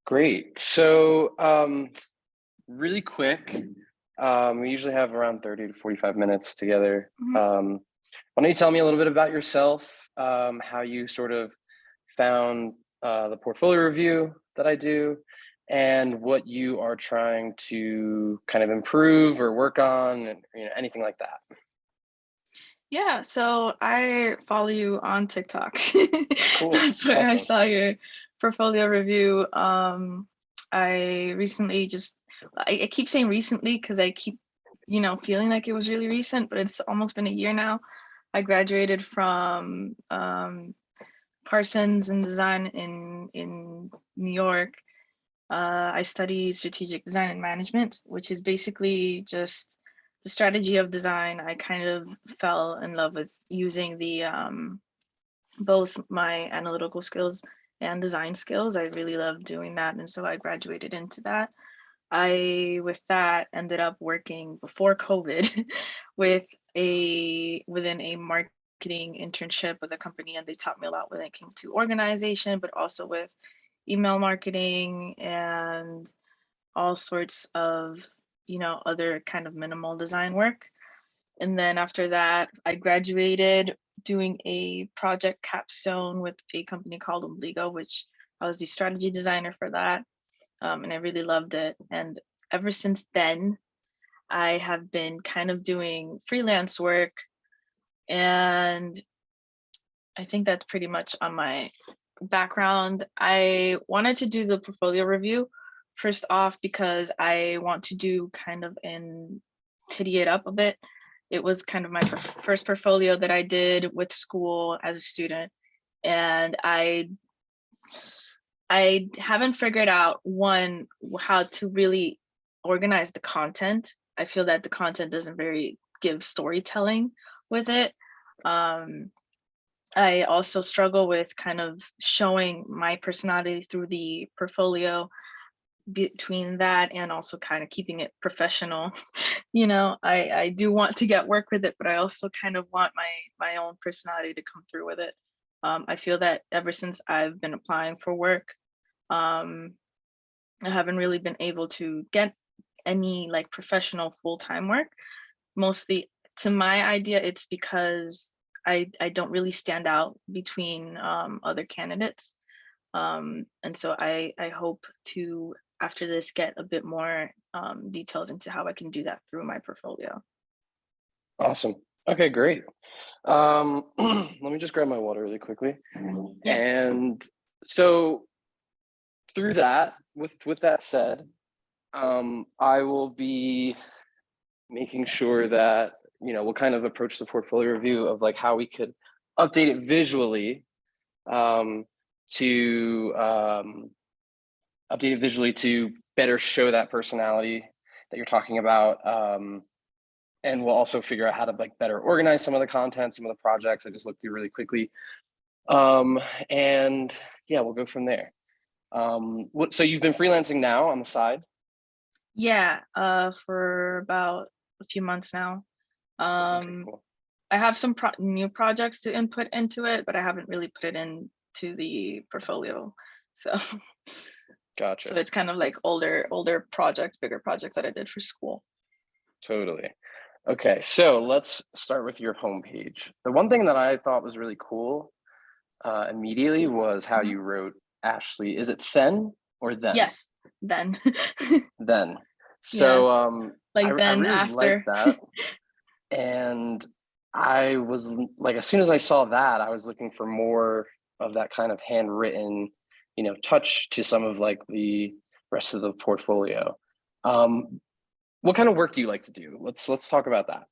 Great. So, really quick, we usually have around 30 to 45 minutes together. Mhm. Why don't you tell me a little bit about yourself, how you sort of found the portfolio review that I do, and what you are trying to kind of improve or work on, and anything like that. Yeah, so I follow you on TikTok. Cool. That's where I Awesome. saw your portfolio review. I recently just I keep saying recently because I keep, feeling like it was really recent, but it's almost been a year now. I graduated from Parsons in design in New York. I study strategic design and management, which is basically just the strategy of design. I kind of fell in love with using the both my analytical skills and design skills. I really love doing that, and so I graduated into that. I, with that, ended up working before COVID with within a marketing internship with a company, and they taught me a lot when it came to organization, but also with email marketing and all sorts of, other kind of minimal design work. And then after that, I graduated doing a project capstone with a company called Obligo, which I was the strategy designer for that. And I really loved it. And ever since then, I have been kind of doing freelance work. And I think that's pretty much on my background. I wanted to do the portfolio review first off because I want to do kind of and titty it up a bit. It was kind of my first portfolio that I did with school as a student, and I haven't figured out one how to really organize the content. I feel that the content doesn't very give storytelling with it. Um, I also struggle with kind of showing my personality through the portfolio between that and also kind of keeping it professional. I do want to get work with it, but I also kind of want my own personality to come through with it. I feel that ever since I've been applying for work, um, I haven't really been able to get any like professional full-time work. Mostly to my idea, it's because I don't really stand out between other candidates. And so I hope to, after this, get a bit more details into how I can do that through my portfolio. Awesome. Okay, great. Let me just grab my water really quickly. Yeah. And so through that, with that said, I will be making sure that we'll kind of approach the portfolio review of like how we could update it visually, um, to to better show that personality that you're talking about. And we'll also figure out how to like better organize some of the content, some of the projects I just looked through really quickly. And yeah, we'll go from there. So you've been freelancing now on the side? Yeah, for about a few months now. Okay, Um, cool. I have some new projects to input into it, but I haven't really put it into the portfolio. So, so Gotcha. it's kind of like older projects, bigger projects that I did for school. Totally. Okay, so let's start with your homepage. The one thing that I thought was really cool immediately was how Mhm. you wrote Ashley. Is it then or then? Yes, then. Then. Yeah, So like I then really like after. that. And I was like, as soon as I saw that, I was looking for more of that kind of handwritten, touch to some of like the rest of the portfolio. Um, what kind of work do you like to do? Let's talk about that.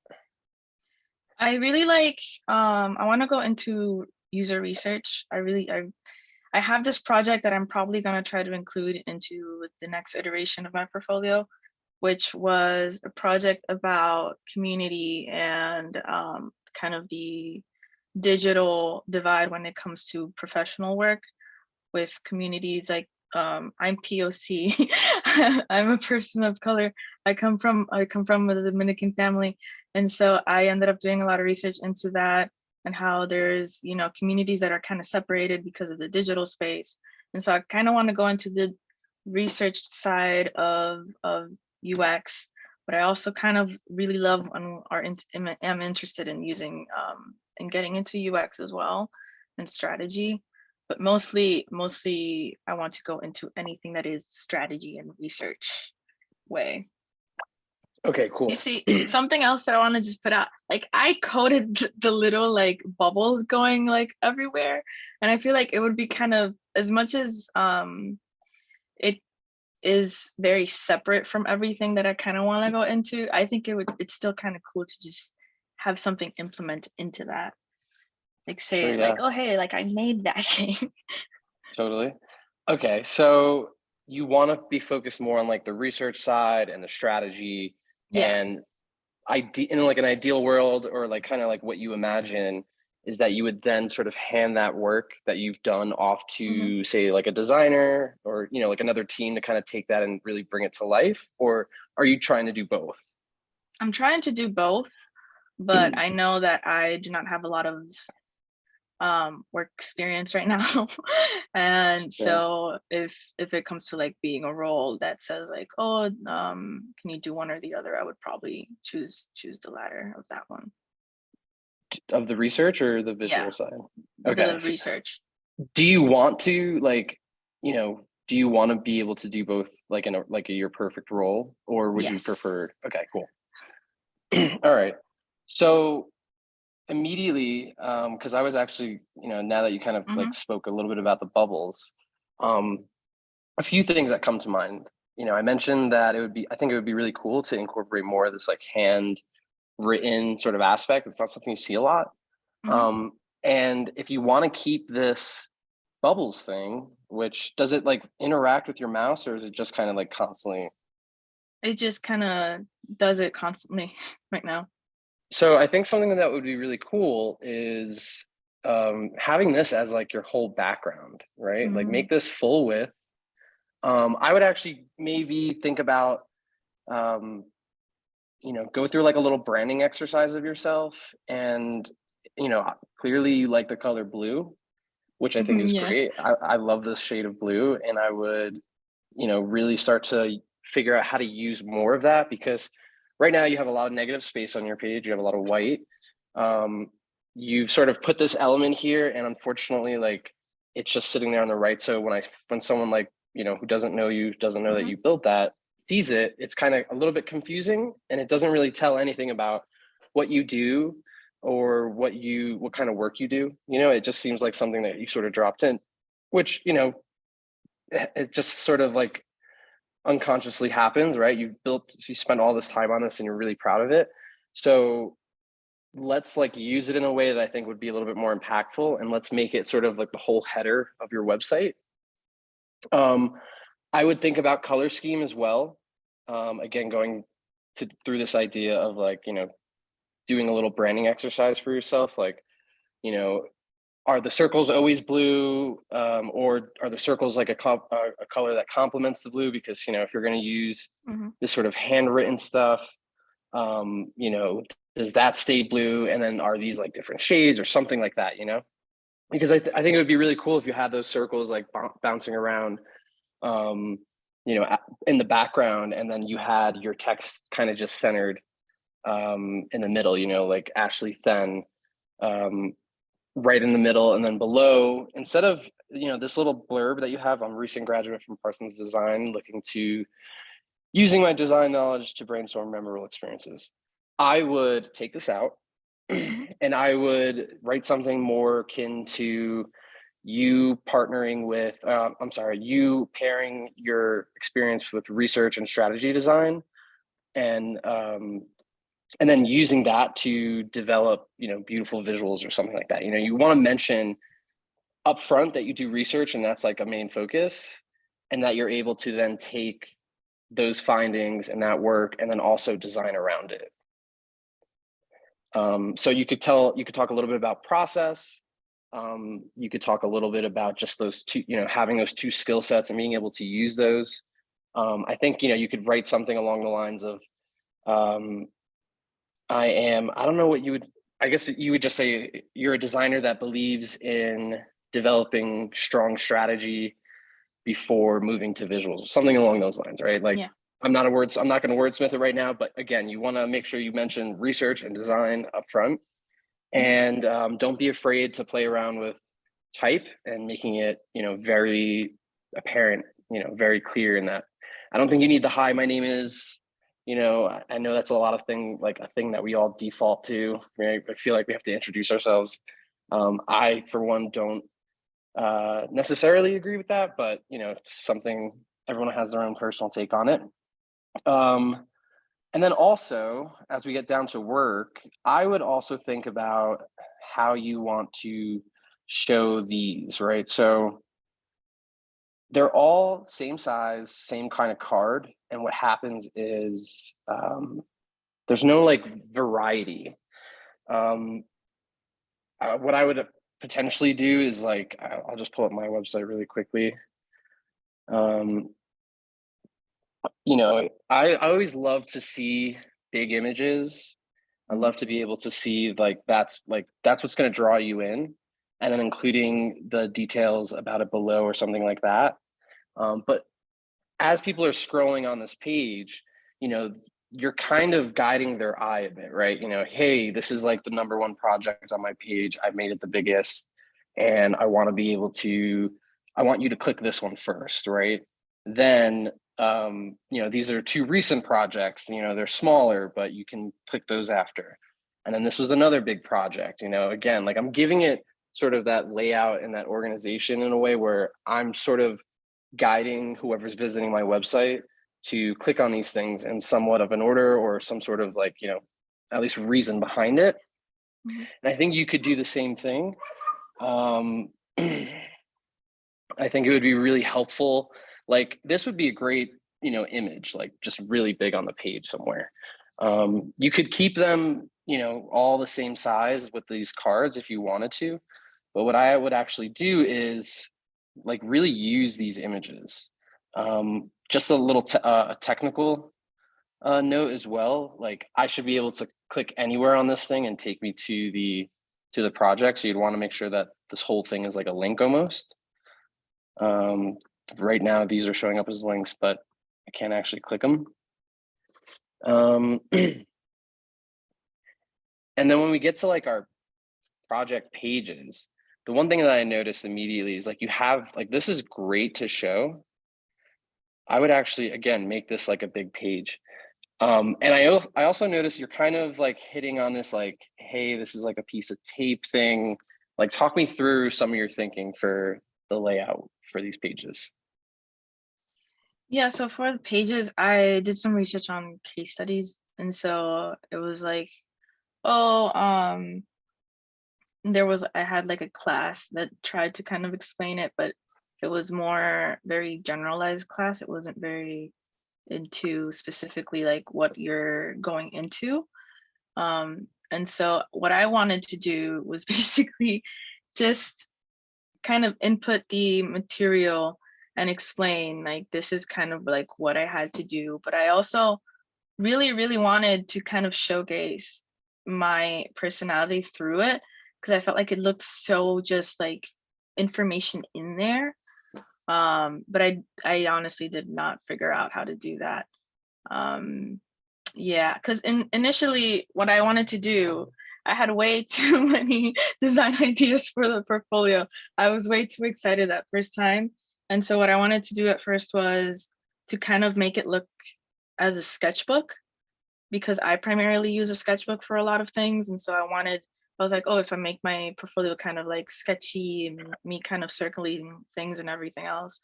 I really like, I want to go into user research. I have this project that I'm probably going to try to include into the next iteration of my portfolio, which was a project about community and kind of the digital divide when it comes to professional work with communities like, I'm POC. I'm a person of color. I come from a Dominican family, and so I ended up doing a lot of research into that and how there's communities that are kind of separated because of the digital space. And so I kind of want to go into research side of UX, but I also kind of really love and am interested in using and getting into UX as well and strategy. But mostly I want to go into anything that is strategy and research way. Okay, cool. You see, something else that I want to just put out, like I coded the little like bubbles going like everywhere, and I feel like it would be kind of, as much as it is very separate from everything that I kind of want to go into, I think it's still kind of cool to just have something implement into that. Like say Sure, it yeah. like, oh hey, like I made that thing. Totally. Okay, so you want to be focused more on like the research side and the strategy, Yeah. and in like an ideal world, or like kind of like what you imagine is that you would then sort of hand that work that you've done off to say like a designer, or like another team to kind of take that and really bring it to life, or are you trying to do both? I'm trying to do both, but I know that I do not have a lot of work experience right now. And Yeah. so if it comes to like being a role that says like, oh, can you do one or the other, I would probably choose the latter of that one. Of the research or the Yeah, visual side? Okay, the so research. do you want to like, do you want to be able to do both, like in your perfect role, or would you prefer? Yes. Okay, cool. All right. So immediately, because I was actually, now that you kind of like spoke a little bit about the bubbles, um, a few things that come to mind. I mentioned that I think it would be really cool to incorporate more of this like hand written sort of aspect. It's not something you see a lot. And if you want to keep this bubbles thing, which does it like interact with your mouse, or is it just kind of like constantly? It just kind of does it constantly right now. So I think something that would be really cool is having this as like your whole background, right? Like make this full width. I would actually maybe think about, um, go through like a little branding exercise of yourself. And, clearly you like the color blue, which I think is Yeah. great. I love this shade of blue, and I would, really start to figure out how to use more of that, because right now you have a lot of negative space on your page. You have a lot of white. You've sort of put this element here, and unfortunately, like it's just sitting there on the right. So when someone like, who doesn't know you, doesn't know that you built that, sees it, it's kind of a little bit confusing, and it doesn't really tell anything about what you do, or what kind of work you do. It just seems like something that you sort of dropped in, which, it just sort of like unconsciously happens, right? You spent all this time on this and you're really proud of it. So let's like use it in a way that I think would be a little bit more impactful, and let's make it sort of like the whole header of your website. I would think about color scheme as well. Again, going through this idea of like, doing a little branding exercise for yourself, like, you know, are the circles always blue, or are the circles like a color that complements the blue? Because if you're going to use this sort of handwritten stuff, does that stay blue, and then are these like different shades or something like that? Because I think it would be really cool if you had those circles like bouncing around, um, in the background, and then you had your text kind of just centered in the middle. Like Ashley Then. Right in the middle, and then below, instead of this little blurb that you have, I'm a recent graduate from Parsons Design, looking to using my design knowledge to brainstorm memorable experiences. I would take this out and I would write something more akin to you partnering with you pairing your experience with research and strategy design, and then using that to develop beautiful visuals or something like that. You want to mention upfront that you do research, and that's like a main focus, and that you're able to then take those findings and that work and then also design around it. So you could talk a little bit about process. You could talk a little bit about just those two, having those two skill sets and being able to use those. I think you could write something along the lines of, I don't know what you would, I guess you would just say you're a designer that believes in developing strong strategy, before moving to visuals, something along those lines, right? Like, Yeah. I'm not going to wordsmith it right now, but again, you want to make sure you mention research and design up front. And don't be afraid to play around with type and making it, very apparent, very clear in that. I don't think you need the hi, my name is, I know that's a lot of a thing that we all default to, right? I feel like we have to introduce ourselves. I, for one, don't necessarily agree with that, but it's something, everyone has their own personal take on it. And then also, as we get down to work, I would also think about how you want to show these, right? So they're all same size, same kind of card. And what happens is there's no like variety. What I would potentially do is like, I'll just pull up my website really quickly. I always love to see big images. I love to be able to see that's what's going to draw you in, and then including the details about it below or something like that. But as people are scrolling on this page, you're kind of guiding their eye a bit, right? Hey, this is like the #1 project on my page. I've made it the biggest, and I want you to click this one first, right? Then these are 2 recent projects, they're smaller, but you can click those after. And then this was another big project, again, like I'm giving it sort of that layout and that organization in a way where I'm sort of guiding whoever's visiting my website to click on these things in somewhat of an order or some sort of at least reason behind it. Mm-hmm. And I think you could do the same thing. I think it would be really helpful. Like this would be a great, image, like just really big on the page somewhere. You could keep them, all the same size with these cards if you wanted to. But what I would actually do is like really use these images. Just a little technical note as well. Like I should be able to click anywhere on this thing and take me to the project. So you'd want to make sure that this whole thing is like a link almost. Right now these are showing up as links, but I can't actually click them. And then when we get to like our project pages, the one thing that I noticed immediately is like you have like, this is great to show. I would actually, again, make this like a big page. And I also noticed you're kind of like hitting on this like, hey, this is like a piece of tape thing. Like talk me through some of your thinking for the layout for these pages. Yeah, so for the pages, I did some research on case studies. And so it was like, I had like a class that tried to kind of explain it, but it was more very generalized class. It wasn't very into specifically like what you're going into. And so what I wanted to do was basically just kind of input the material and explain like this is kind of like what I had to do. But I also really, really wanted to kind of showcase my personality through it because I felt like it looked so just like information in there. But I honestly did not figure out how to do that. Yeah, because initially what I wanted to do, I had way too many design ideas for the portfolio. I was way too excited that first time. And so what I wanted to do at first was to kind of make it look as a sketchbook because I primarily use a sketchbook for a lot of things. And so I was like, oh, if I make my portfolio kind of like sketchy and me kind of circling things and everything else,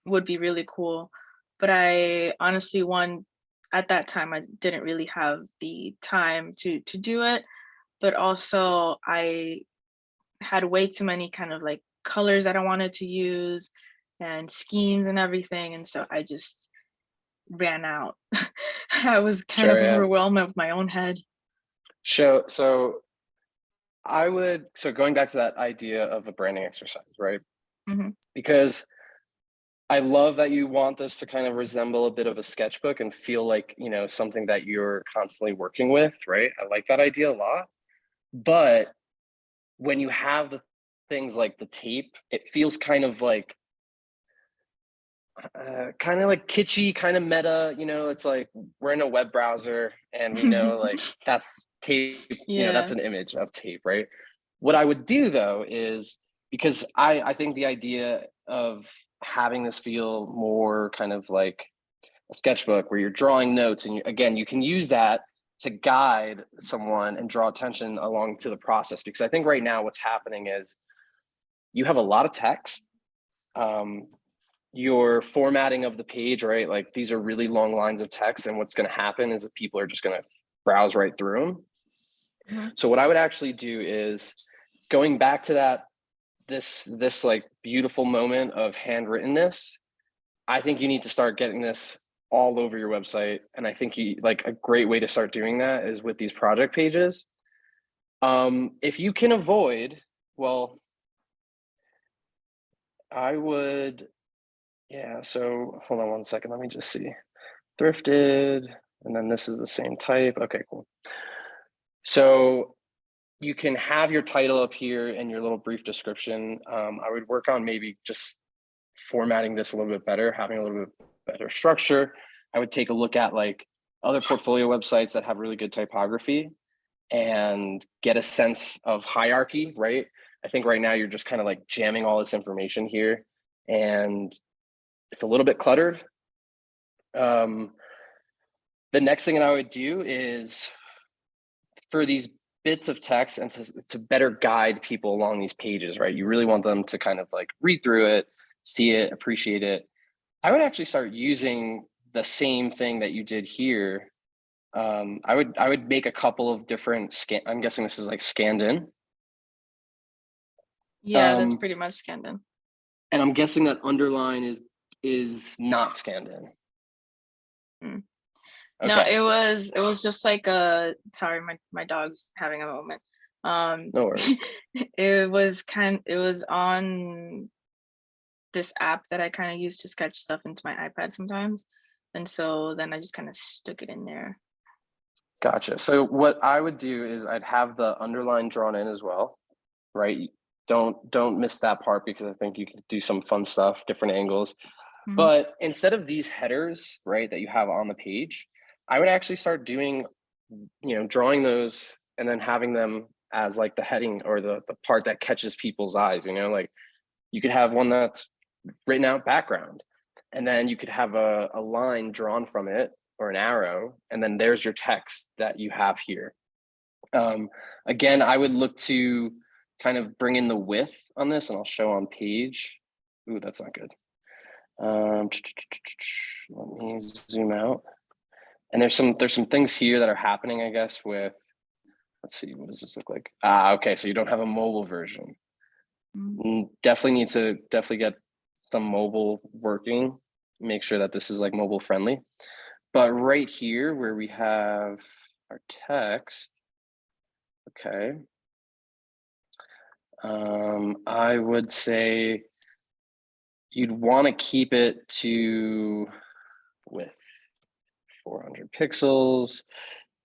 would be really cool. But I honestly, at that time, I didn't really have the time to do it. But also I had way too many kind of like colors that I wanted to use and schemes and everything. And so I just ran out. I was kind of Sure, yeah. overwhelmed with my own head. So going back to that idea of a branding exercise, right? Mm-hmm. Because I love that you want this to kind of resemble a bit of a sketchbook and feel like, something that you're constantly working with, right? I like that idea a lot. But when you have the things like the tape, it feels kind of like kitschy, kind of meta, you know. It's like we're in a web browser and we know like that's tape, you know, that's Yeah. an image of tape, right? What I would do though is, because I think the idea of having this feel more kind of like a sketchbook where you're drawing notes, and again, you can use that to guide someone and draw attention along to the process. Because I think right now what's happening is you have a lot of text. Your formatting of the page, right? Like these are really long lines of text, and what's going to happen is that people are just going to browse right through them. Mhm. So what I would actually do is, going back to that, this like beautiful moment of handwrittenness, I think you need to start getting this all over your website. And I think you like a great way to start doing that is with these project pages. If you can avoid, well, I would, yeah. So hold on one second. Let me just see. Thrifted, and then this is the same type. Okay, cool. So you can have your title up here and your little brief description. I would work on maybe just formatting this a little bit better, having a little bit better structure. I would take a look at like other portfolio websites that have really good typography and get a sense of hierarchy, right? I think right now you're just kind of like jamming all this information here and it's a little bit cluttered. The next thing that I would do is, for these bits of text and to better guide people along these pages, right? You really want them to kind of like read through it, see it, appreciate it. I would actually start using the same thing that you did here. I would make a couple of different I'm guessing this is like scanned in. Yeah, that's pretty much scanned in. And I'm guessing that underline is not scanned in. Mm. No, Okay. it was just like a, sorry, my dog's having a moment. No worries. It was on this app that I kind of use to sketch stuff into my iPad sometimes. And so then I just kind of stuck it in there. Gotcha. So what I would do is I'd have the underline drawn in as well, right? Don't miss that part, because I think you can do some fun stuff, different angles. Mhm. But instead of these headers, right, that you have on the page, I would actually start doing, drawing those and then having them as like the heading or the part that catches people's eyes, like you could have one that's written out background, and then you could have a line drawn from it or an arrow, and then there's your text that you have here. Again, I would look to kind of bring in the width on this, and I'll show on page. Ooh, that's not good. Let me zoom out. And there's some things here that are happening, I guess, with, let's see, what does this look like? Okay, so you don't have a mobile version. Definitely need to get some mobile working, make sure that this is like mobile friendly. But right here where we have our text, okay, I would say you'd want to keep it to with 400 pixels.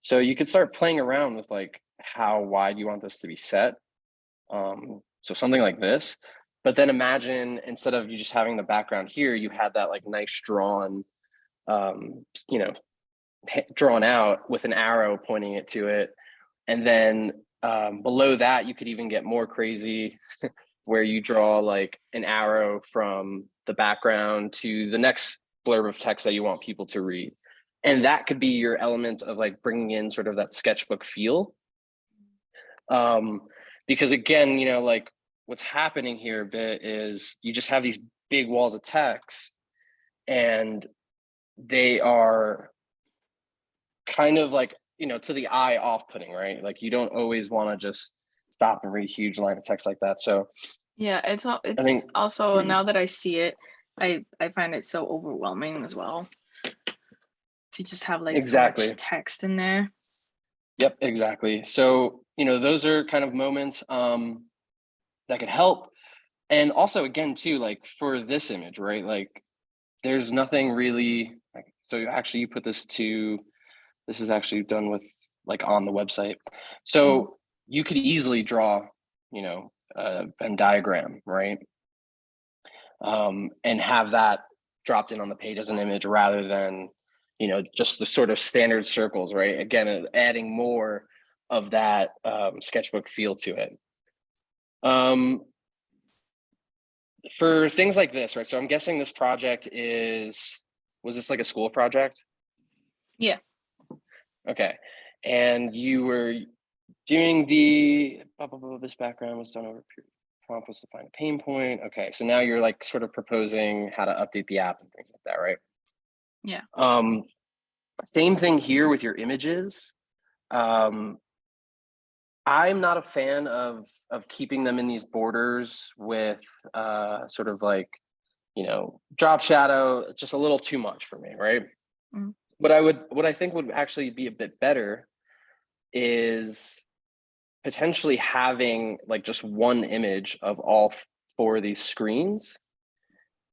So you could start playing around with like how wide you want this to be set. So something like this, but then imagine instead of you just having the background here, you had that like nice drawn, you know, drawn out with an arrow pointing it to it. And then below that, you could even get more crazy where you draw like an arrow from the background to the next blurb of text that you want people to read. And that could be your element of like bringing in sort of that sketchbook feel. Because again, like what's happening here a bit is you just have these big walls of text and they are kind of like, to the eye off-putting, right? Like you don't always want to just stop and read a huge line of text like that. So Yeah, I it's think also, now that I see it, I find it so overwhelming as well to just have like so much exactly. text in there. Yep, exactly. So, those are kind of moments that could help. And also again, too, like for this image, right? Like there's nothing really like, so actually you put this is actually done with like on the website. So you could easily draw, Venn diagram, right? And have that dropped in on the page as an image rather than, just the sort of standard circles, right? Again, adding more of that sketchbook feel to it. For things like this, right? So I'm guessing this project was this like a school project? Yeah. Okay. And you were doing the blah, blah, blah, this background was done over a period. Prompt was to find a pain point. Okay. So now you're like sort of proposing how to update the app and things like that, right? Yeah. Same thing here with your images. I'm not a fan of keeping them in these borders with sort of like, drop shadow, just a little too much for me, right? Mm. What I think would actually be a bit better is potentially having like just one image of all four of these screens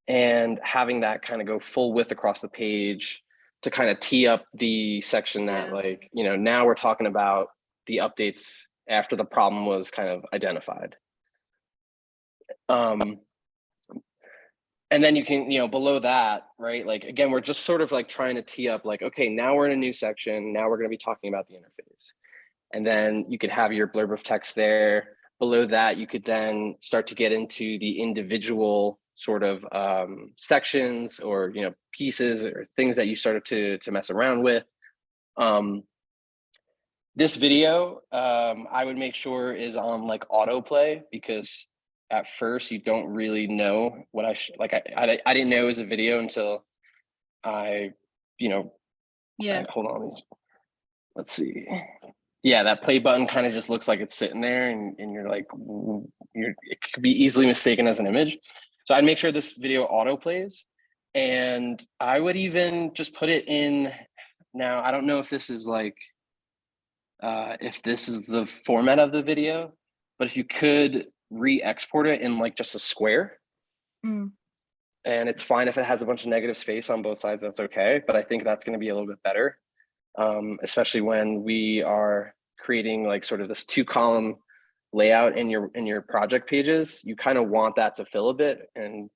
and having that kind of go full width across the page to kind of tee up the section that Yeah. like, now we're talking about the updates after the problem was kind of identified. And then you can, below that, right? Like, again, we're just sort of like trying to tee up like, okay, now we're in a new section. Now we're going to be talking about the interface. And then you could have your blurb of text there. Below that, you could then start to get into the individual sort of sections or, pieces or things that you started to mess around with. This video, I would make sure is on like autoplay because at first you don't really know what I should like. I didn't know it was a video until I, Yeah. hold on. Let's see. Yeah, that play button kind of just looks like it's sitting there, and you're like, it could be easily mistaken as an image. So I'd make sure this video auto plays, and I would even just put it in. Now I don't know if this is like. If this is the format of the video, but if you could re-export it in like just a square, Mm. and it's fine if it has a bunch of negative space on both sides, that's okay. But I think that's going to be a little bit better, especially when we are creating like sort of this 2-column layout in your project pages. You kind of want that to fill a bit, and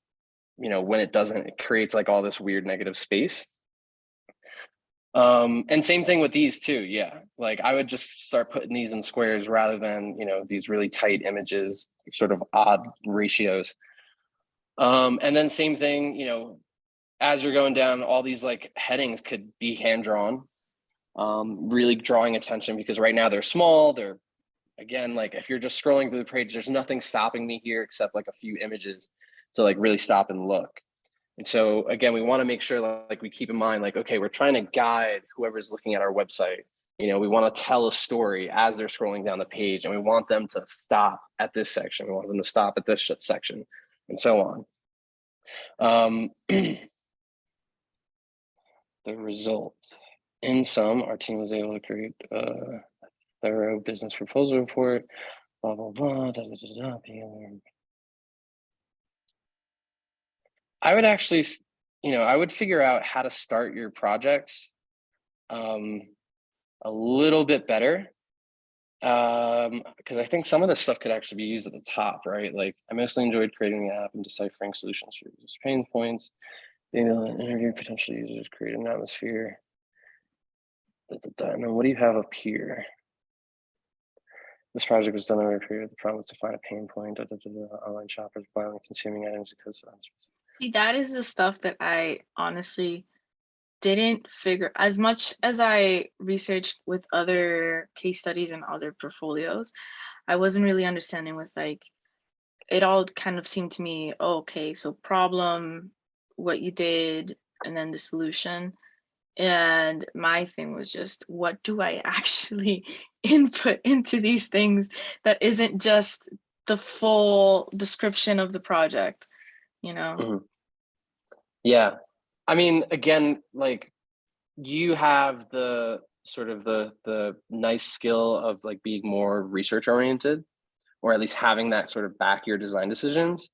when it doesn't, it creates like all this weird negative space. And same thing with these too. Yeah. Like I would just start putting these in squares rather than, these really tight images, sort of odd ratios. And then same thing, as you're going down, all these like headings could be hand drawn, really drawing attention because right now they're small. They're, again, like if you're just scrolling through the page, there's nothing stopping me here except like a few images to like really stop and look. And so again, we want to make sure like we keep in mind, like, okay, we're trying to guide whoever's looking at our website. We want to tell a story as they're scrolling down the page, and we want them to stop at this section. We want them to stop at this section, and so on. The result. In sum, our team was able to create a thorough business proposal report, blah, blah, blah, da, da, da, da, I would actually, I would figure out how to start your projects a little bit better. Because I think some of this stuff could actually be used at the top, right? Like I mostly enjoyed creating the app and deciphering solutions for users' pain points, being able to interview potential users, create an atmosphere. And then what do you have up here? This project was done over a period. The problem was to find a pain point. Online shoppers buying and consuming items because of See, that is the stuff that I honestly didn't figure. As much as I researched with other case studies and other portfolios, I wasn't really understanding with like, it all kind of seemed to me, oh, okay, so problem, what you did, and then the solution. And my thing was just, what do I actually input into these things that isn't just the full description of the project, Mhm. Yeah. I mean, again, like you have the sort of the nice skill of like being more research oriented, or at least having that sort of back your design decisions.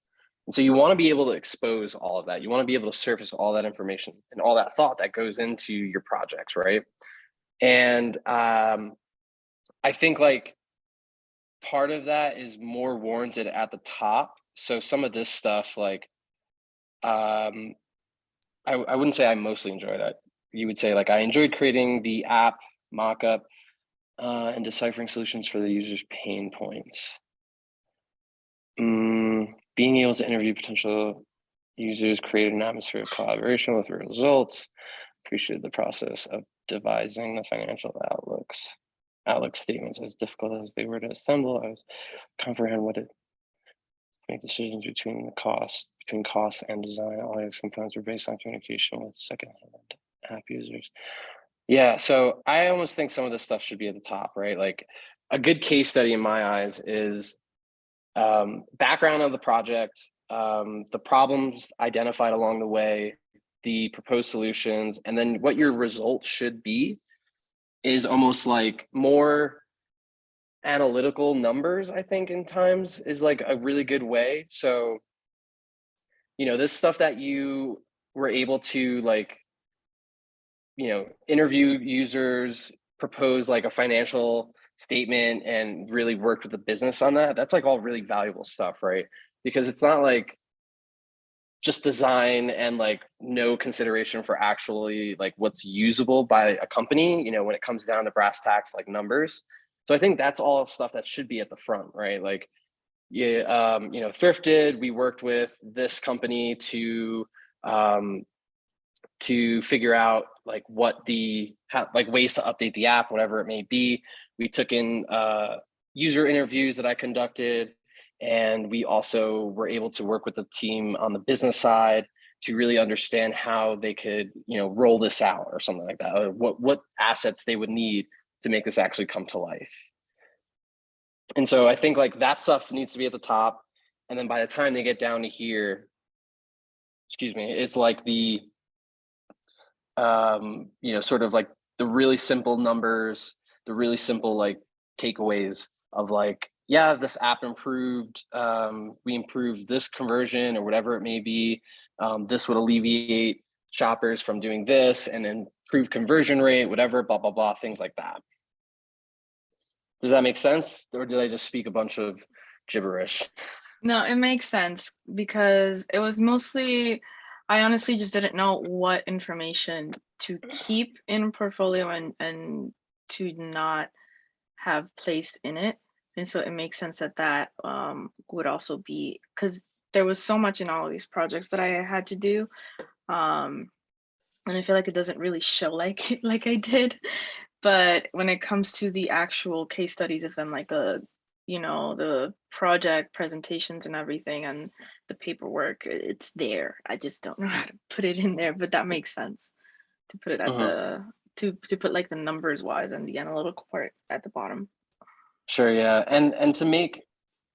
And so you want to be able to expose all of that. You want to be able to surface all that information and all that thought that goes into your projects, right? And I think like part of that is more warranted at the top. So some of this stuff, like, I wouldn't say I mostly enjoyed it. You would say, like, I enjoyed creating the app mockup and deciphering solutions for the user's pain points. Being able to interview potential users, create an atmosphere of collaboration with results. Appreciated the process of devising the financial outlook statements, as difficult as they were to assemble. I was comprehend what it make decisions between costs and design. All these components were based on communication with second-hand app users. Yeah, so I almost think some of this stuff should be at the top, right? Like, a good case study in my eyes is background of the project, the problems identified along the way, the proposed solutions, and then what your result should be is almost like more analytical numbers. I think in times is like a really good way. So, you know, this stuff that you were able to, like, you know, interview users, propose like a financial statement, and really worked with the business on that. That's like all really valuable stuff, right? Because it's not like just design and like no consideration for actually like what's usable by a company, you know, when it comes down to brass tacks, like numbers. So I think that's all stuff that should be at the front, right? Like, yeah, you know, thrifted, we worked with this company to figure out like what like ways to update the app, whatever it may be. We took in user interviews that I conducted, and we also were able to work with the team on the business side to really understand how they could, you know, roll this out or something like that, or what assets they would need to make this actually come to life. And so I think like that stuff needs to be at the top. And then by the time they get down to here, excuse me, it's like the you know, sort of like the really simple numbers, the really simple like takeaways of like, yeah, this app improved, we improved this conversion or whatever it may be. This would alleviate shoppers from doing this and improve conversion rate, whatever, blah, blah, blah, things like that. Does that make sense? Or did I just speak a bunch of gibberish? No, it makes sense because it was mostly, I honestly just didn't know what information to keep in portfolio and to not have placed in it. And so it makes sense that that would also be, because there was so much in all of these projects that I had to do. And I feel like it doesn't really show like like I did. But when it comes to the actual case studies of them, like the, you know, the project presentations and everything and the paperwork, it's there. I just don't know how to put it in there, but that makes sense to put it at the to put like the numbers wise and the analytical part at the bottom. Sure, yeah. And to make,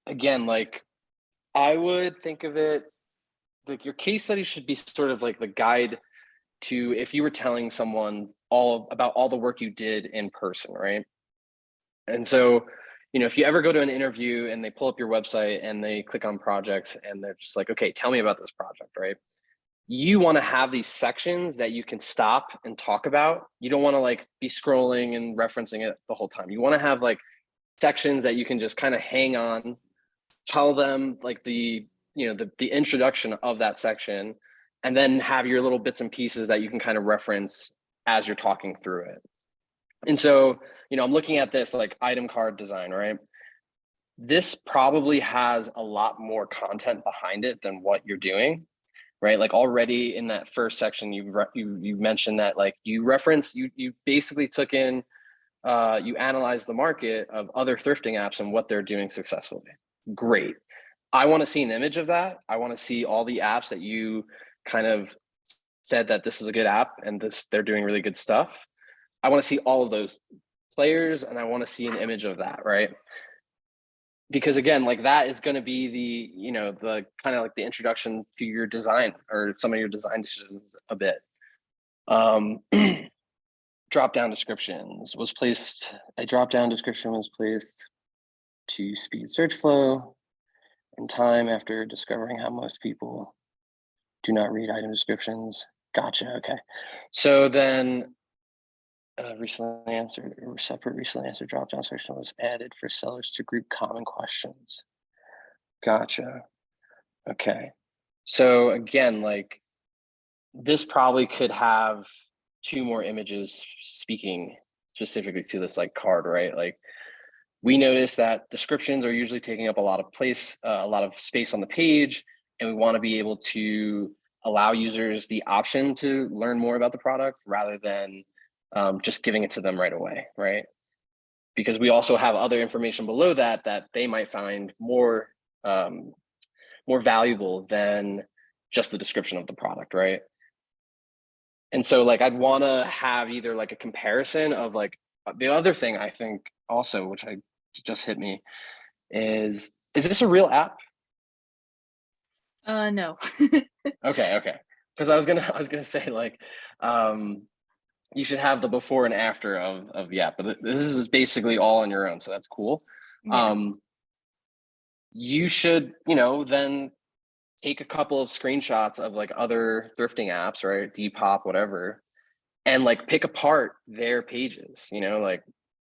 again, like, I would think of it like your case study should be sort of like the guide to if you were telling someone all about all the work you did in person, right? And so, you know, if you ever go to an interview and they pull up your website and they click on projects and they're just like, okay, tell me about this project, right? You want to have these sections that you can stop and talk about. You don't want to like be scrolling and referencing it the whole time. You want to have like sections that you can just kind of hang on, tell them like the, you know, the introduction of that section, and then have your little bits and pieces that you can kind of reference as you're talking through it. And so, you know, I'm looking at this like item card design, right? This probably has a lot more content behind it than what you're doing, right? Like already in that first section, you mentioned that like you referenced, you basically took in, you analyzed the market of other thrifting apps and what they're doing successfully. Great. I want to see an image of that. I want to see all the apps that you kind of said that this is a good app and they're doing really good stuff. I want to see all of those players and I want to see an image of that, right? Because again, like that is going to be the, you know, the kind of like the introduction to your design or some of your design decisions a bit. Drop down descriptions was placed. A drop down description was placed to speed search flow and time after discovering how most people do not read item descriptions. Gotcha. Okay. So then recently answered or separate recently answered drop-down section was added for sellers to group common questions. Gotcha. Okay. So again, like this probably could have two more images speaking specifically to this like card, right? Like we notice that descriptions are usually taking up a lot of a lot of space on the page, and we want to be able to allow users the option to learn more about the product rather than just giving it to them right away, right? Because we also have other information below that that they might find more valuable than just the description of the product, right? And so like I'd want to have either like a comparison of like the other thing I think also, which I just hit me, is this a real app? No. Okay. Because I was gonna say like you should have the before and after of the app, but this is basically all on your own, so that's cool. Yeah. You should, then take a couple of screenshots of like other thrifting apps, right? Depop, whatever, and like pick apart their pages, like,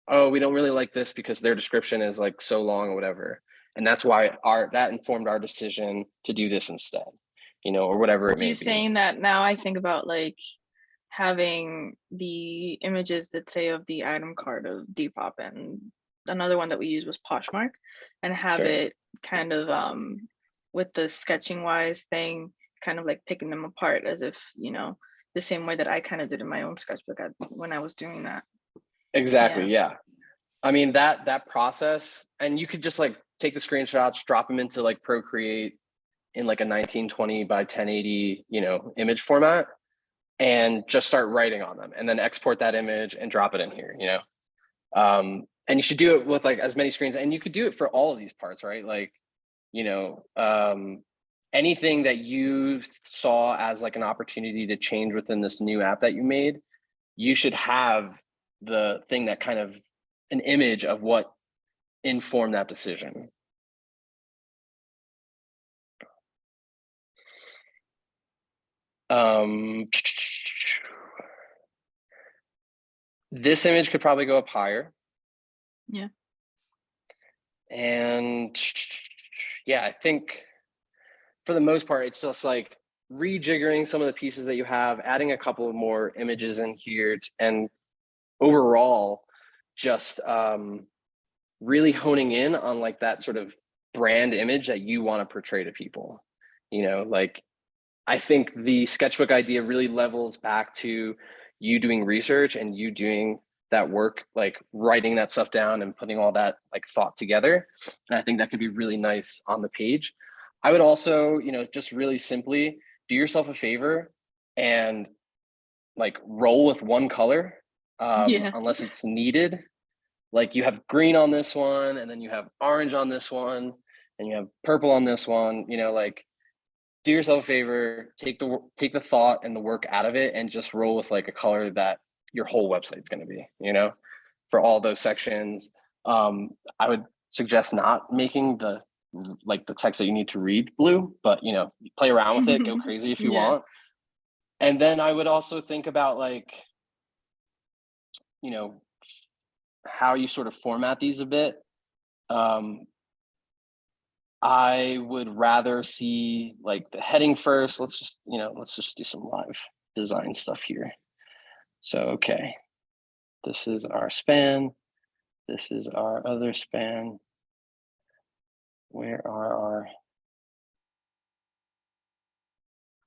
oh, we don't really like this because their description is like so long or whatever. And that's why that informed our decision to do this instead, or whatever it Well, may you be. saying that now I think about like having the images that say of the item card of Depop, and another one that we use was Poshmark, and have Sure. it kind of with the sketching wise thing, kind of like picking them apart as if, the same way that I kind of did in my own sketchbook when I was doing that. Exactly. Yeah. Yeah. I mean, that process, and you could just like take the screenshots, drop them into like Procreate in like a 1920 by 1080, image format, and just start writing on them, and then export that image and drop it in here, and you should do it with like as many screens, and you could do it for all of these parts, right? Like, you know, anything that you saw as like an opportunity to change within this new app that you made, you should have the thing that kind of an image of what informed that decision. This image could probably go up higher. Yeah. And yeah, I think for the most part, it's just like rejiggering some of the pieces that you have, adding a couple of more images in here, and overall, just really honing in on like that sort of brand image that you want to portray to people. Like I think the sketchbook idea really levels back to you doing research and you doing that work, like writing that stuff down and putting all that like thought together. And I think that could be really nice on the page. I would also, just really simply do yourself a favor and like roll with one color, Yeah. unless it's needed. Like you have green on this one, and then you have orange on this one, and you have purple on this one, like do yourself a favor, take the thought and the work out of it, and just roll with like a color that your whole website's going to be, for all those sections. I would suggest not making the text that you need to read blue, but play around with it, go crazy if you Yeah. want. And then I would also think about like, how you sort of format these a bit. I would rather see like the heading first. Let's just do some live design stuff here. So, okay, this is our span. This is our other span. Where are our,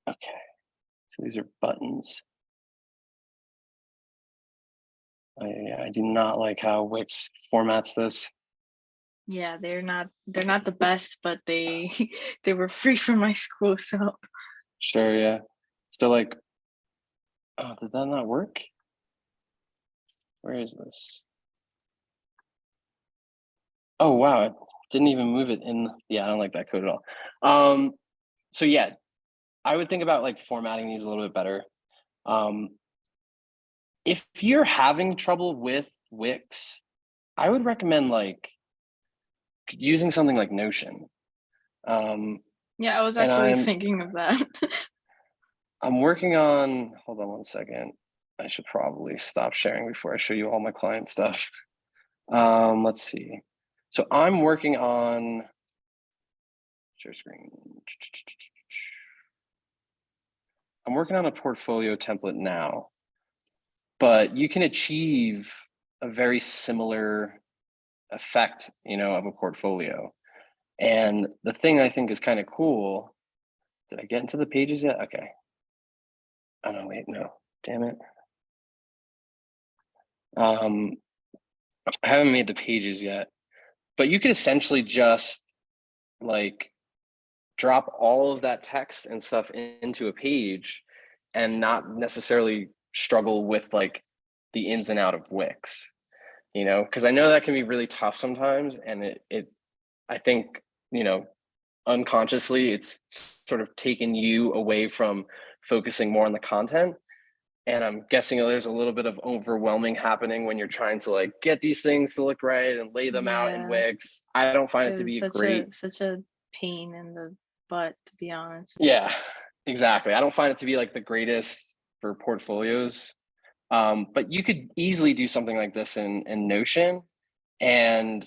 okay, so these are buttons. I do not like how Wix formats this. Yeah, they're not the best, but they they were free from my school, so Sure, yeah. So like, oh, did that not work? Where is this? Oh, wow, it didn't even move it in. Yeah, I don't like that code at all. So yeah, I would think about like formatting these a little bit better. If you're having trouble with Wix, I would recommend like using something like Notion. yeah, I was And actually thinking of that. I'm working on, hold on one second. I should probably stop sharing before I show you all my client stuff. Let's see. So I'm working on share screen. I'm working on a portfolio template now, but you can achieve a very similar effect, of a portfolio. And the thing I think is kind of cool, did I get into the pages yet? Okay. Oh no, wait, no, damn it. I haven't made the pages yet, but you could essentially just like drop all of that text and stuff into a page and not necessarily struggle with like the ins and out of Wix, because I know that can be really tough sometimes. And I think, unconsciously it's sort of taken you away from focusing more on the content. And I'm guessing there's a little bit of overwhelming happening when you're trying to like get these things to look right and lay them out in Yeah, Wix. I don't find it it to was be a such great. a pain in the butt, to be honest. Yeah, exactly. I don't find it to be like the greatest for portfolios. But you could easily do something like this in Notion and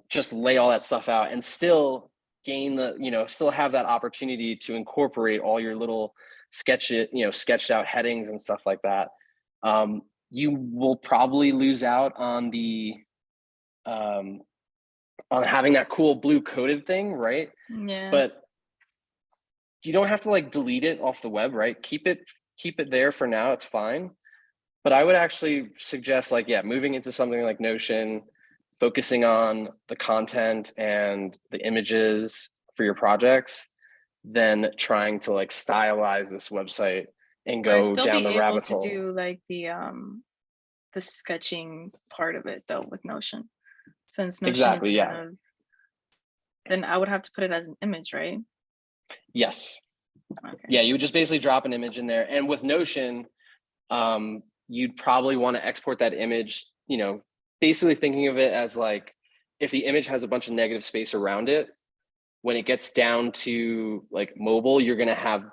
just lay all that stuff out and still gain still have that opportunity to incorporate all your little sketched out headings and stuff like that. You will probably lose out on the on having that cool blue coded thing, right? Yeah. But you don't have to like delete it off the web, right? Keep it there for now. It's fine. But I would actually suggest like, yeah, moving into something like Notion, focusing on the content and the images for your projects, then trying to like stylize this website and But I'd go still down be the able rabbit to hole. do like the sketching part of it though with Notion. Since Notion it's Exactly. kind Yeah. of, then I would have to put it as an image, right? Yes. Okay. Yeah. You would just basically drop an image in there. And with Notion, you'd probably want to export that image, basically thinking of it as like, if the image has a bunch of negative space around it, when it gets down to like mobile, you're going to have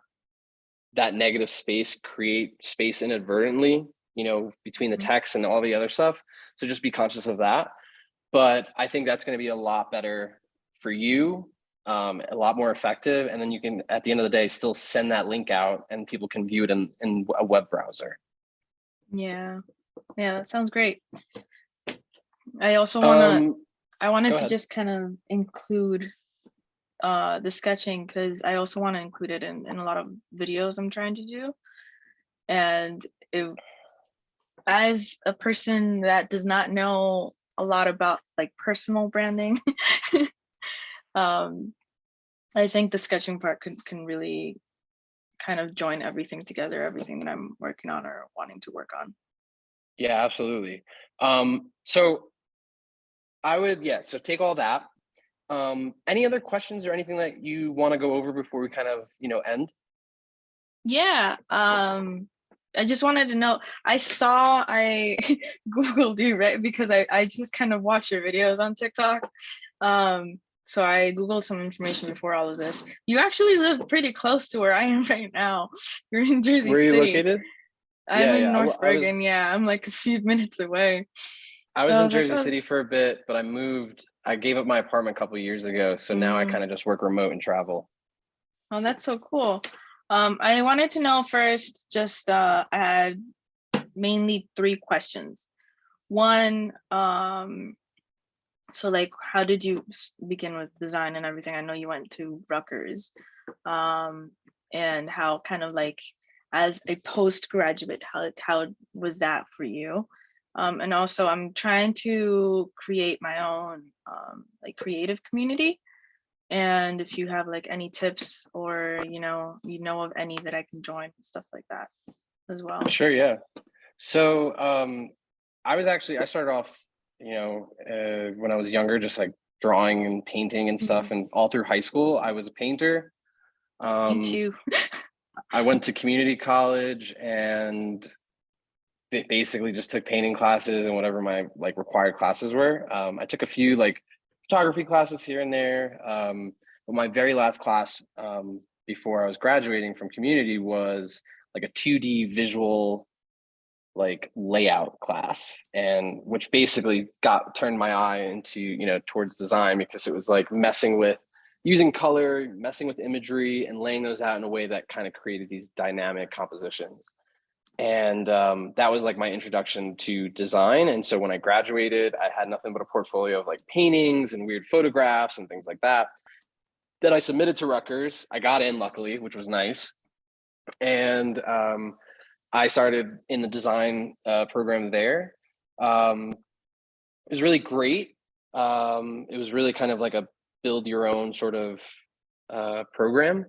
that negative space create space inadvertently, between the Mhm. text and all the other stuff. So just be conscious of that. But I think that's going to be a lot better for you, a lot more effective. And then you can, at the end of the day, still send that link out and people can view it in a web browser. Yeah. Yeah, that sounds great. I also wanted Go to ahead. just kind of include the sketching because I also want to include it in a lot of videos I'm trying to do. And as a person that does not know a lot about like personal branding, um, I think the sketching part can really kind of join everything together, everything that I'm working on or wanting to work on. Yeah, absolutely. So I would, yeah, so take all that. Any other questions or anything that you want to go over before we kind of, end? Yeah. I just wanted to know, I Googled you, right? Because I just kind of watch your videos on TikTok. So I Googled some information before all of this. You actually live pretty close to where I am right now. You're in Jersey Where are you City. located? I'm Yeah, in yeah. North Bergen. Yeah, I'm like a few minutes away. I So was I in was like, Jersey oh, City for a bit, but I moved. I gave up my apartment a couple of years ago, so now I mm, kind of just work remote and travel. oh, that's so cool. I wanted to know first, just I had mainly three questions. One, so like, how did you begin with design and everything? I know you went to Rutgers, and how kind of like as a postgraduate, how was that for you? And also, I'm trying to create my own like creative community. And if you have like any tips or of any that I can join and stuff like that as well. Sure, yeah. So I started off, when I was younger, just like drawing and painting and Mhm. stuff. And all through high school, I was a painter. Me Um, too. I went to community college and basically just took painting classes and whatever my like required classes were. I took a few like photography classes here and there. But my very last class before I was graduating from community was like a 2D visual like layout class, and which basically turned my eye into, you know, towards design, because it was like messing with using color, messing with imagery, and laying those out in a way that kind of created these dynamic compositions. And that was like my introduction to design. And so when I graduated, I had nothing but a portfolio of like paintings and weird photographs and things like that that I submitted to Rutgers. I got in, luckily, which was nice. And I started in the design program there. It was really great. It was really kind of like a build your own sort of program.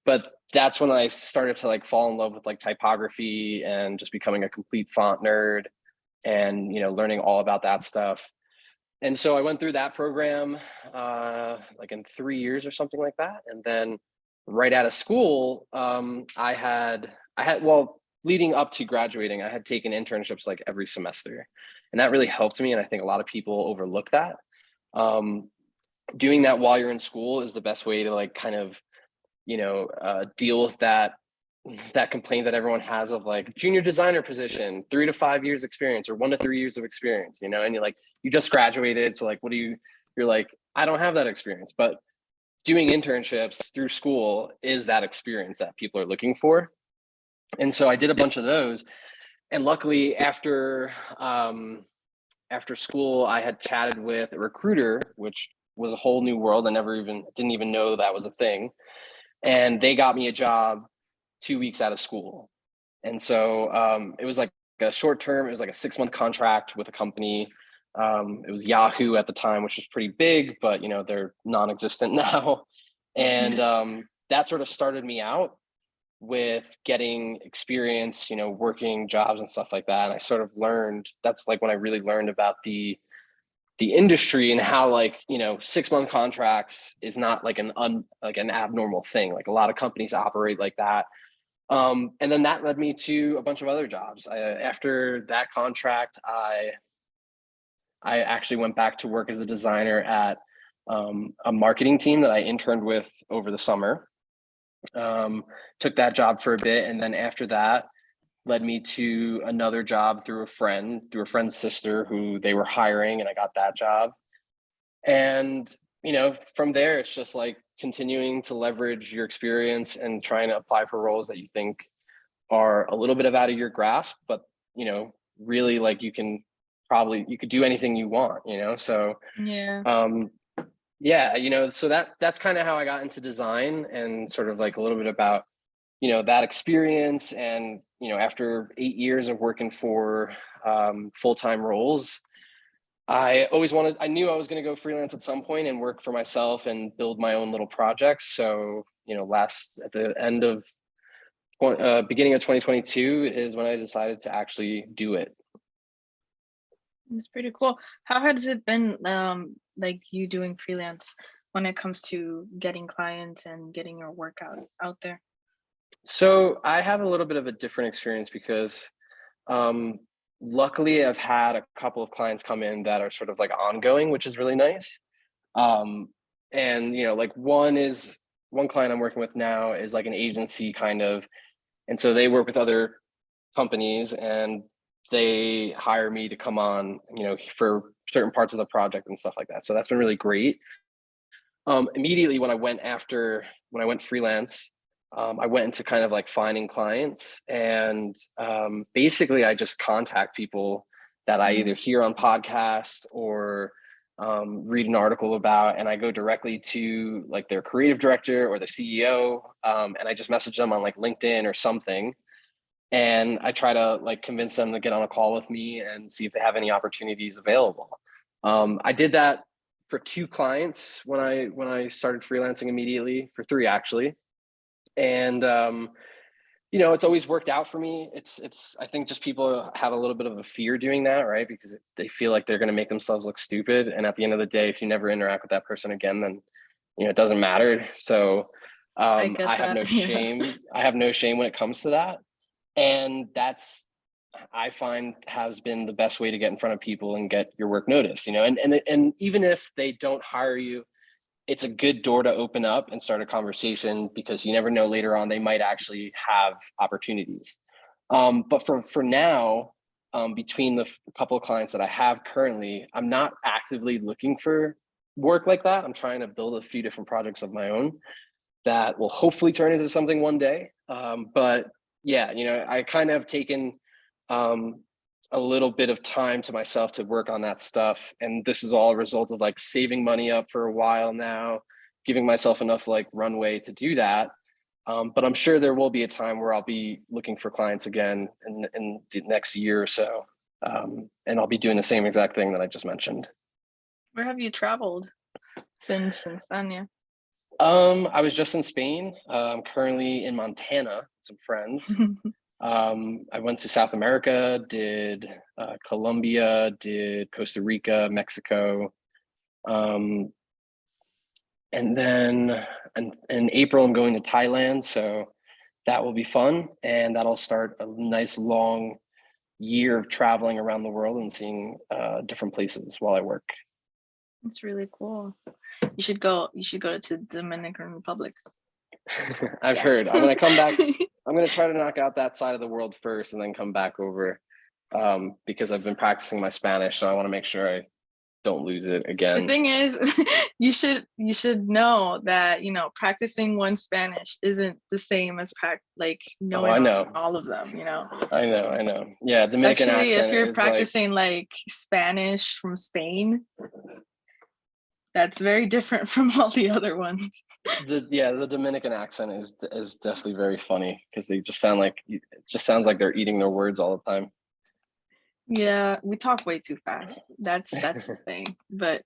But that's when I started to like fall in love with like typography and just becoming a complete font nerd, and, you know, learning all about that stuff. And so I went through that program like in 3 years or something like that. And then right out of school, well, leading up to graduating, I had taken internships like every semester, and that really helped me. And I think a lot of people overlook that. Doing that while you're in school is the best way to like kind of, you know, deal with that complaint that everyone has of like junior designer position, 3 to 5 years experience, or 1 to 3 years of experience, you know, and you're like, you just graduated. So like, you're like, I don't have that experience. But doing internships through school is that experience that people are looking for. And so I did a bunch of those. And luckily after school, I had chatted with a recruiter, which was a whole new world. I didn't even know that was a thing. And they got me a job 2 weeks out of school. And so it was like a short term, it was like a 6-month contract with a company. It was Yahoo at the time, which was pretty big, but you know, they're non-existent now. And that sort of started me out with getting experience, you know, working jobs and stuff like that. And I sort of learned, that's like when I really learned about the industry, and how like, you know, 6-month contracts is not like an abnormal thing. Like a lot of companies operate like that. And then that led me to a bunch of other jobs. After that contract, I actually went back to work as a designer at a marketing team that I interned with over the summer. Took that job for a bit, and then after that led me to another job through a friend's sister who they were hiring, and I got that job. And you know, from there it's just like continuing to leverage your experience and trying to apply for roles that you think are a little bit out of your grasp, but you know, really like you could do anything you want, you know. So yeah, you know, so that's kind of how I got into design, and sort of like a little bit about, you know, that experience. And you know, after 8 years of working for full-time roles, I knew I was going to go freelance at some point and work for myself and build my own little projects. So, you know, at the end of beginning of 2022 is when I decided to actually do it. It's pretty cool. How has it been, like you doing freelance when it comes to getting clients and getting your work out there? So I have a little bit of a different experience because luckily I've had a couple of clients come in that are sort of like ongoing, which is really nice. And you know, like one client I'm working with now is like an agency kind of, and so they work with other companies and they hire me to come on, you know, for certain parts of the project and stuff like that. So that's been really great. Immediately when I went freelance, I went into kind of like finding clients, and basically I just contact people that I either hear on podcasts or read an article about, and I go directly to like their creative director or the CEO, and I just message them on like LinkedIn or something, and I try to like convince them to get on a call with me and see if they have any opportunities available. I did that for 2 clients when I started freelancing immediately, for 3 actually. And you know, it's always worked out for me. I think just people have a little bit of a fear doing that, right? Because they feel like they're going to make themselves look stupid. And at the end of the day, if you never interact with that person again, then, you know, it doesn't matter. So I get I have that. no shame. I have no shame when it comes to that. And I find has been the best way to get in front of people and get your work noticed, you know. And even if they don't hire you it's a good door to open up and start a conversation, because you never know, later on they might actually have opportunities. But for now, between the couple of clients that I have currently, I'm not actively looking for work like that. I'm trying to build a few different projects of my own that will hopefully turn into something one day. But yeah, I kind of have taken a little bit of time to myself to work on that stuff. And this is all a result of like saving money up for a while now, giving myself enough like runway to do that. But I'm sure there will be a time where I'll be looking for clients again in the next year or so. And I'll be doing the same exact thing that I just mentioned. Where have you traveled since then? Yeah. I was just in Spain. I'm currently in Montana with some friends. I went to South America, did Colombia, did Costa Rica, Mexico. And then in April, I'm going to Thailand. So that will be fun. And that'll start a nice long year of traveling around the world and seeing different places while I work. That's really cool. You should go to Dominican Republic. I've heard. I'm gonna come back. I'm gonna try to knock out that side of the world first and then come back over, because I've been practicing my Spanish, so I want to make sure I don't lose it again. The thing is, you should know that practicing one Spanish isn't the same as knowing I know. all of them. I know. Yeah, Dominican Especially accent if you're is practicing like Spanish from Spain, that's very different from all the other ones. The Dominican accent is definitely very funny, because they just sound like, it just sounds like they're eating their words all the time. Yeah, we talk way too fast. That's the thing. But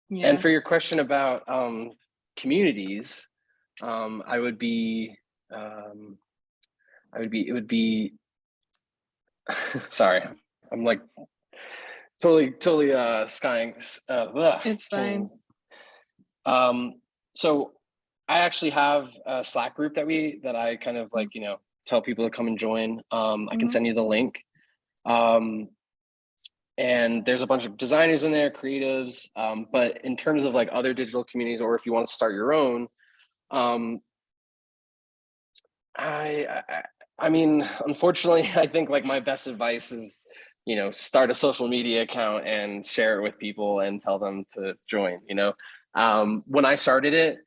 yeah. And for your question about communities, it would be sorry, I'm like totally skying. It's fine. So I actually have a Slack group that I kind of like, tell people to come and join. I can send you the link. And there's a bunch of designers in there, creatives. But in terms of like other digital communities, or if you want to start your own, I mean, unfortunately, I think like my best advice is, start a social media account and share it with people and tell them to join. When I started it,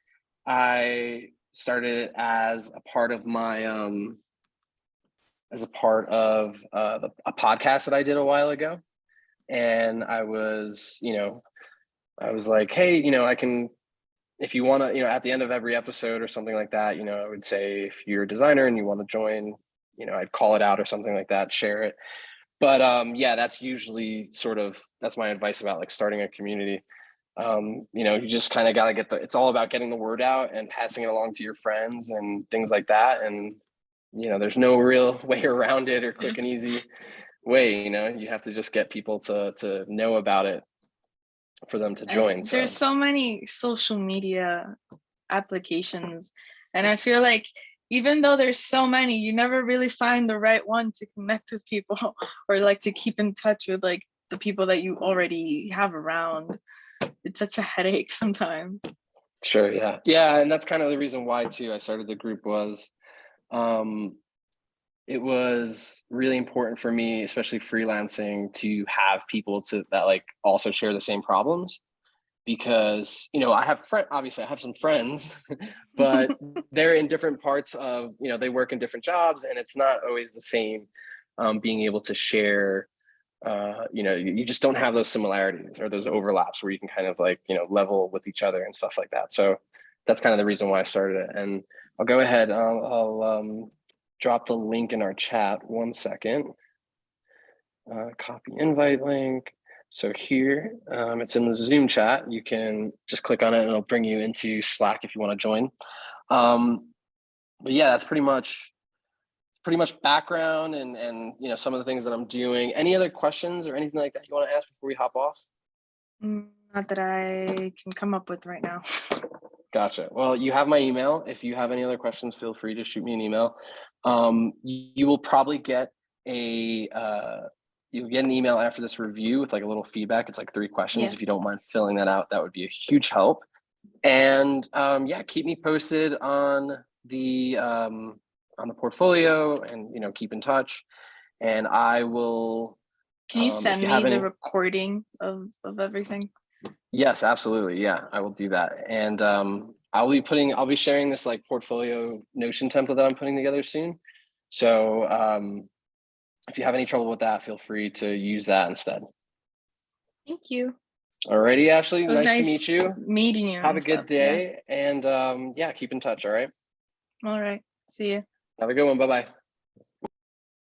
I started it as a part of my a podcast that I did a while ago. And I was like, hey, I can, if you want to, at the end of every episode or something like that, I would say, if you're a designer and you want to join, I'd call it out or something like that, share it. But yeah, that's usually that's my advice about like starting a community. You just kind of got to it's all about getting the word out and passing it along to your friends and things like that. And, there's no real way around it or quick and easy way. You have to just get people to know about it for them to join. There's so many social media applications, and I feel like even though there's so many, you never really find the right one to connect with people or like to keep in touch with like the people that you already have around. It's such a headache sometimes. Sure. Yeah. And that's kind of the reason why too I started the group. Was it was really important for me, especially freelancing, to have people that like also share the same problems, because I have obviously I have some friends, but they're in different parts of, they work in different jobs, and it's not always the same. Being able to share, you just don't have those similarities or those overlaps where you can kind of like, level with each other and stuff like that. So that's kind of the reason why I started it. And I'll go ahead. I'll drop the link in our chat. 1 second. Copy invite link. So here, it's in the Zoom chat. You can just click on it and it'll bring you into Slack if you want to join. But yeah, that's pretty much background and some of the things that I'm doing. Any other questions or anything like that you want to ask before we hop off? Not that I can come up with right now. Gotcha. Well, you have my email. If you have any other questions, feel free to shoot me an email. You will probably get you'll get an email after this review with like a little feedback. It's like 3 questions. Yeah. If you don't mind filling that out, that would be a huge help. And yeah, keep me posted on the portfolio, and keep in touch. And I will. Can you If send you me have the any, recording of everything? yes, absolutely, yeah, I will do that. And I'll be sharing this like portfolio Notion template that I'm putting together soon. So if you have any trouble with that, feel free to use that instead. Thank you. Alrighty, Ashley, It was nice to nice meet you. meeting you Have a and good stuff. Yeah. day, and yeah, keep in touch. All right. All right. See you. Have a good one. Bye bye.